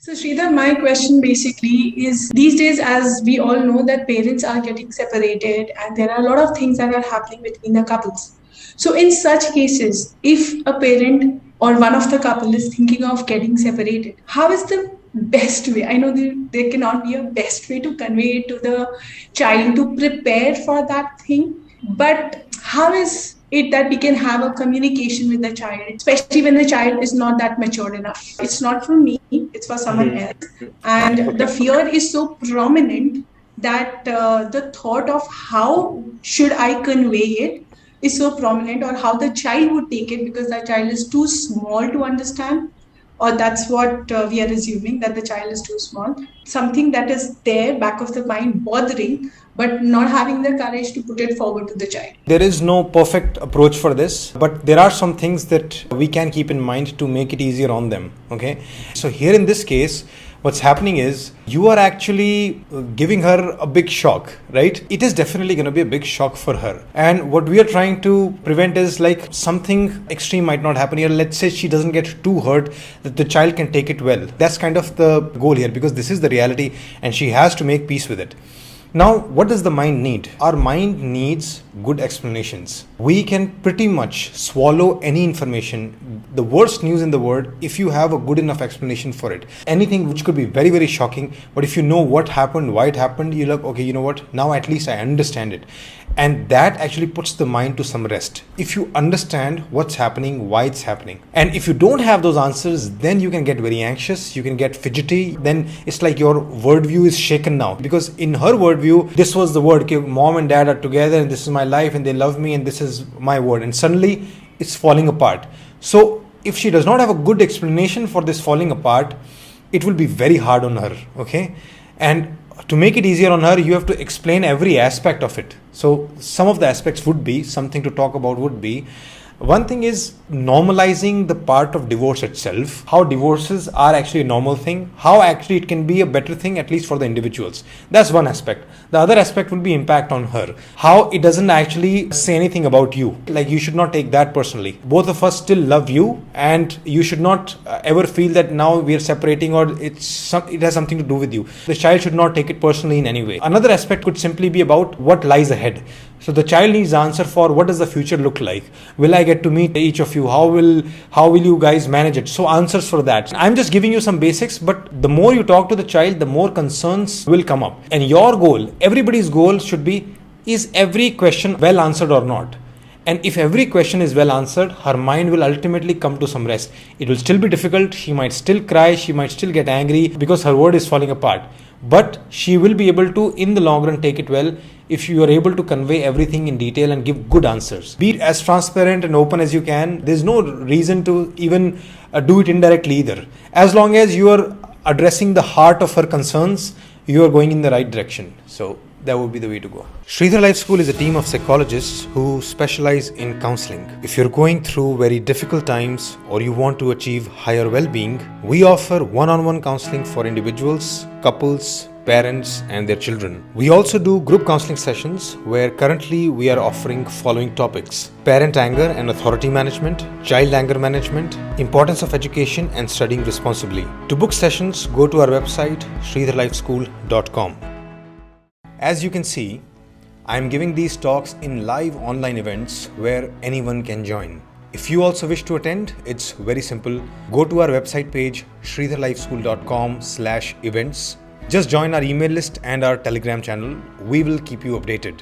So, Shridhar, my question basically is these days, as we all know, that parents are getting separated and there are a lot of things that are happening between the couples. So, in such cases, if a parent or one of the couple is thinking of getting separated, how is the best way? I know there cannot be a best way to convey it to the child to prepare for that thing, but how is it that we can have a communication with the child, especially when the child is not that mature enough? It's not for me, it's for someone else. And the Okay. fear is so prominent that the thought of how should I convey it is so prominent, or how the child would take it, because the child is too small to understand, or that's what we are assuming, that the child is too small. Something that is there back of the mind bothering, but not having the courage to put it forward to the child. There is no perfect approach for this, but there are some things that we can keep in mind to make it easier on them. Okay. So here in this case, what's happening is you are actually giving her a big shock, right? It is definitely going to be a big shock for her. And what we are trying to prevent is like something extreme might not happen here. Let's say she doesn't get too hurt, that the child can take it well. That's kind of the goal here, because this is the reality and she has to make peace with it. Now, what does the mind need? Our mind needs good explanations. We can pretty much swallow any information, the worst news in the world, if you have a good enough explanation for it. Anything which could be very, very shocking, but if you know what happened, why it happened, you're like, okay, you know what, now at least I understand it. And that actually puts the mind to some rest. If you understand what's happening, why it's happening. And if you don't have those answers, then you can get very anxious, you can get fidgety. Then it's like your worldview is shaken now. Because in her worldview, this was the word, okay, mom and dad are together and this is my life and they love me and this is my word. And suddenly it's falling apart. So if she does not have a good explanation for this falling apart, it will be very hard on her. Okay. And to make it easier on her, you have to explain every aspect of it. So some of the aspects would be, something to talk about would be, one thing is normalizing the part of divorce itself, how divorces are actually a normal thing, how actually it can be a better thing, at least for the individuals. That's one aspect. The other aspect would be impact on her, how it doesn't actually say anything about you. Like, you should not take that personally. Both of us still love you, and you should not ever feel that now we are separating or it has something to do with you. The child should not take it personally in any way. Another aspect could simply be about what lies ahead. So the child needs answer for what does the future look like? Will I get to meet each of you? How will you guys manage it? So answers for that. I'm just giving you some basics, but the more you talk to the child, the more concerns will come up. And your goal, everybody's goal should be, is every question well answered or not? And if every question is well answered, her mind will ultimately come to some rest. It will still be difficult. She might still cry. She might still get angry because her world is falling apart. But she will be able to, in the long run, take it well if you are able to convey everything in detail and give good answers. Be as transparent and open as you can. There's no reason to even do it indirectly either. As long as you are addressing the heart of her concerns, you are going in the right direction. So that would be the way to go. Shridhar Life School is a team of psychologists who specialize in counseling. If you're going through very difficult times or you want to achieve higher well-being, we offer one-on-one counseling for individuals, couples, parents and their children. We also do group counseling sessions where currently we are offering following topics: parent anger and authority management, child anger management, importance of education and studying responsibly. To book sessions, go to our website shridharlifeschool.com. As you can see, I am giving these talks in live online events where anyone can join. If you also wish to attend, it's very simple. Go to our website page shridharlifeschool.com/events. Just join our email list and our Telegram channel. We will keep you updated.